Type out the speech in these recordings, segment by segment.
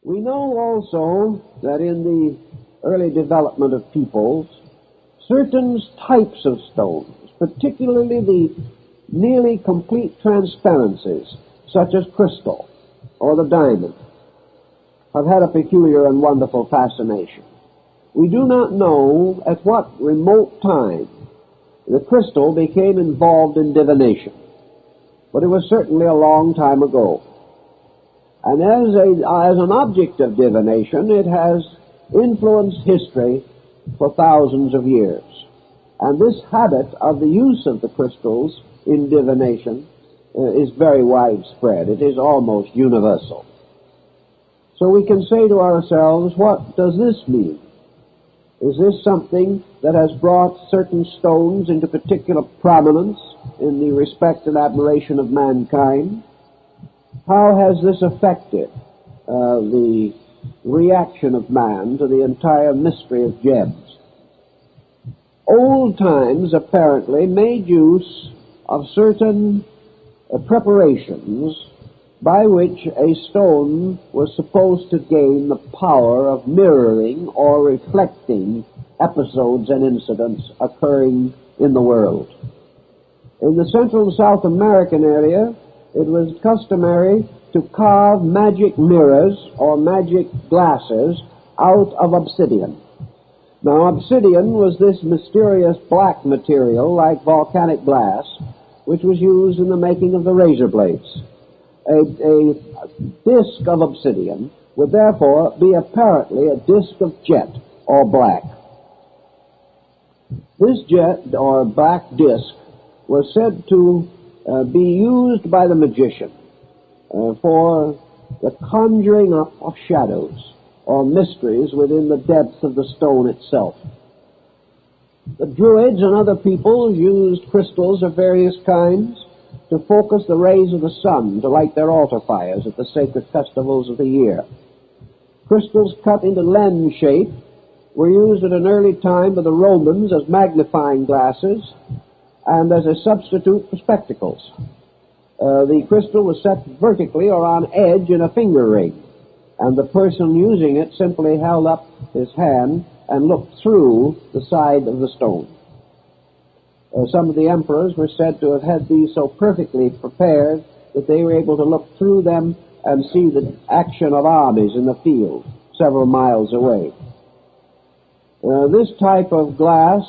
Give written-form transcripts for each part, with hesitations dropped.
We know also that in the early development of peoples, certain types of stones, particularly the nearly complete transparencies, such as crystal or the diamond, have had a peculiar and wonderful fascination. We do not know at what remote time the crystal became involved in divination, but it was certainly a long time ago. And as an object of divination, it has influenced history for thousands of years. And this habit of the use of the crystals in divination is very widespread. It is almost universal. So we can say to ourselves, what does this mean? Is this something that has brought certain stones into particular prominence in the respect and admiration of mankind? How has this affected the reaction of man to the entire mystery of gems? Old times apparently made use of certain preparations by which a stone was supposed to gain the power of mirroring or reflecting episodes and incidents occurring in the world. In the Central and South American area, it was customary to carve magic mirrors or magic glasses out of obsidian. Now, obsidian was this mysterious black material like volcanic glass, which was used in the making of the razor blades. A disc of obsidian would therefore be apparently a disc of jet or black. This jet or black disc was said to be used by the magician for the conjuring up of shadows or mysteries within the depths of the stone itself. The Druids and other peoples used crystals of various kinds to focus the rays of the sun to light their altar fires at the sacred festivals of the year. Crystals cut into lens shape were used at an early time by the Romans as magnifying glasses and as a substitute for spectacles. The crystal was set vertically or on edge in a finger ring, and the person using it simply held up his hand and looked through the side of the stone. Some of the emperors were said to have had these so perfectly prepared that they were able to look through them and see the action of armies in the field several miles away. This type of glass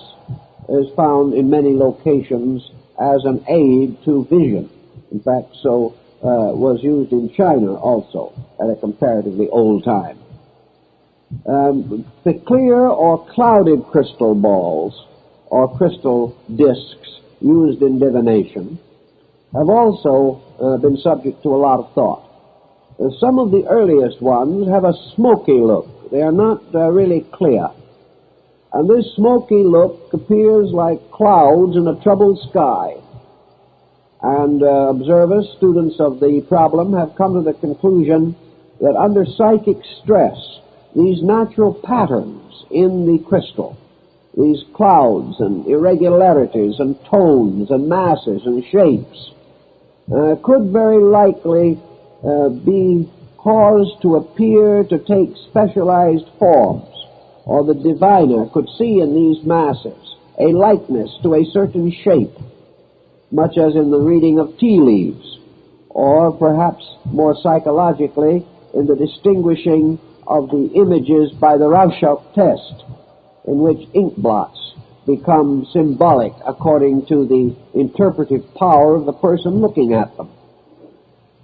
is found in many locations as an aid to vision. In fact, so was used in China also at a comparatively old time. The clear or clouded crystal balls or crystal discs used in divination have also been subject to a lot of thought. Some of the earliest ones have a smoky look. They are not really clear. And this smoky look appears like clouds in a troubled sky. And observers, students of the problem, have come to the conclusion that under psychic stress, these natural patterns in the crystal, these clouds and irregularities and tones and masses and shapes, could very likely be caused to appear to take specialized forms, or the diviner could see in these masses a likeness to a certain shape, much as in the reading of tea leaves, or perhaps more psychologically in the distinguishing of the images by the Rorschach test, in which ink blots become symbolic according to the interpretive power of the person looking at them.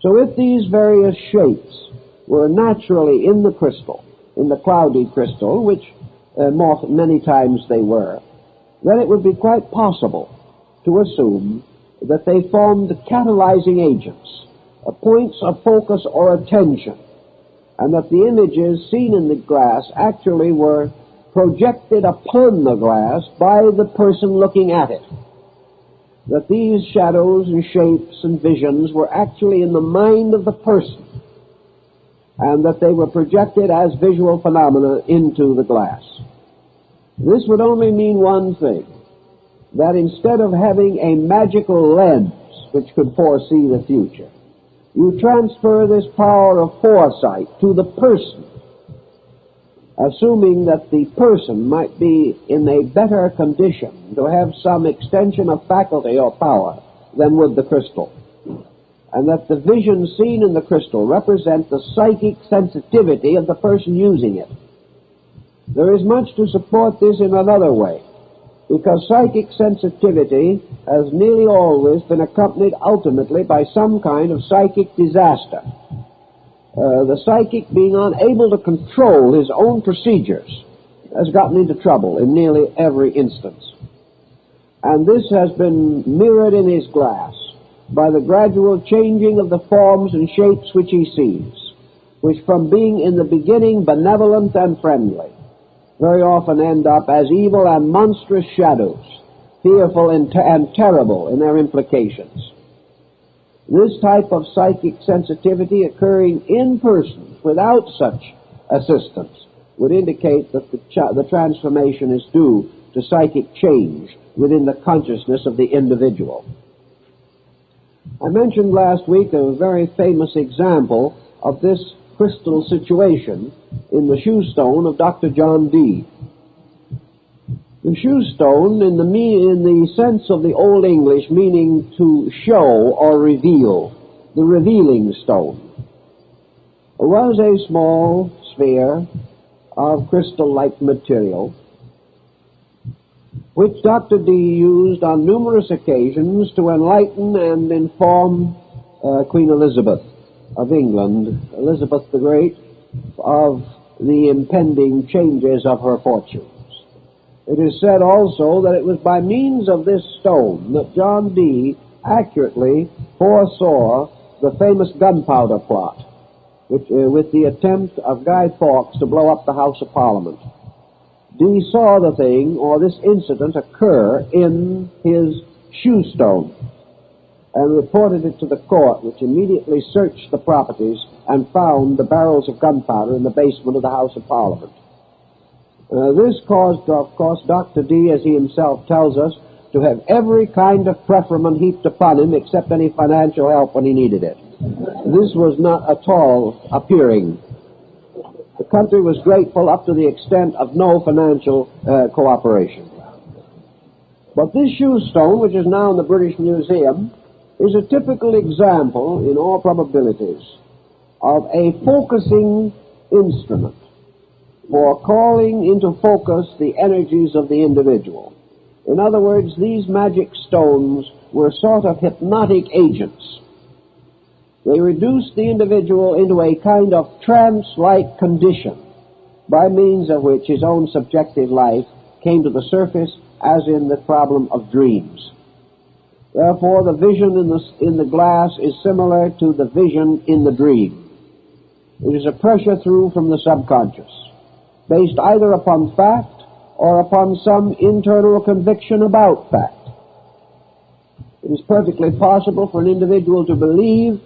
So if these various shapes were naturally in the crystal, in the cloudy crystal, which many times they were, then it would be quite possible to assume that they formed catalyzing agents, points of focus or attention, and that the images seen in the glass actually were projected upon the glass by the person looking at it. That these shadows and shapes and visions were actually in the mind of the person, and that they were projected as visual phenomena into the glass. This would only mean one thing, that instead of having a magical lens which could foresee the future, You transfer this power of foresight to the person, assuming that the person might be in a better condition to have some extension of faculty or power than would the crystal, and that the vision seen in the crystal represents the psychic sensitivity of the person using it. There is much to support this in another way, because psychic sensitivity has nearly always been accompanied ultimately by some kind of psychic disaster. The psychic, being unable to control his own procedures, has gotten into trouble in nearly every instance. And this has been mirrored in his glass by the gradual changing of the forms and shapes which he sees, which from being in the beginning benevolent and friendly, very often end up as evil and monstrous shadows, fearful and terrible in their implications. This type of psychic sensitivity occurring in persons without such assistance would indicate that the transformation is due to psychic change within the consciousness of the individual. I mentioned last week a very famous example of this crystal situation in the shoe stone of Dr. John Dee. The shoe stone, in the sense of the Old English, meaning to show or reveal, the revealing stone, was a small sphere of crystal-like material, which Dr. Dee used on numerous occasions to enlighten and inform Queen Elizabeth of England, Elizabeth the Great, of the impending changes of her fortunes. It is said also that it was by means of this stone that John Dee accurately foresaw the famous gunpowder plot, with the attempt of Guy Fawkes to blow up the House of Parliament. Dee saw the thing, or this incident, occur in his shoe stone, and reported it to the court, which immediately searched the properties and found the barrels of gunpowder in the basement of the House of Parliament. This caused, of course, Dr. Dee, as he himself tells us, to have every kind of preferment heaped upon him except any financial help when he needed it. This was not at all appearing. The country was grateful up to the extent of no financial cooperation. But this shoe stone, which is now in the British Museum, is a typical example, in all probabilities, of a focusing instrument for calling into focus the energies of the individual. In other words, these magic stones were sort of hypnotic agents. They reduced the individual into a kind of trance-like condition, by means of which his own subjective life came to the surface, as in the problem of dreams. Therefore, the vision in the glass is similar to the vision in the dream. It is a pressure through from the subconscious, based either upon fact or upon some internal conviction about fact. It is perfectly possible for an individual to believe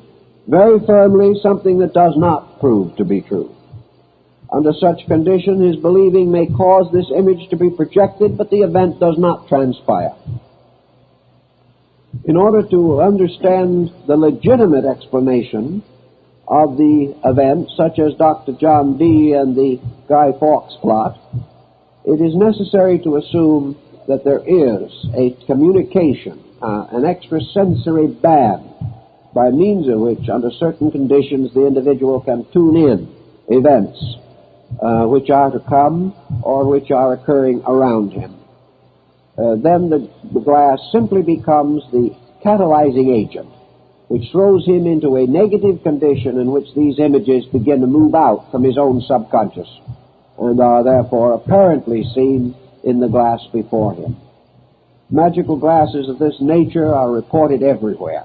very firmly something that does not prove to be true. Under such condition, his believing may cause this image to be projected, but the event does not transpire. In order to understand the legitimate explanation of the event, such as Dr. John Dee and the Guy Fawkes plot, it is necessary to assume that there is a communication, an extrasensory band, by means of which, under certain conditions, the individual can tune in events which are to come or which are occurring around him. Then the glass simply becomes the catalyzing agent, which throws him into a negative condition in which these images begin to move out from his own subconscious and are therefore apparently seen in the glass before him. Magical glasses of this nature are reported everywhere.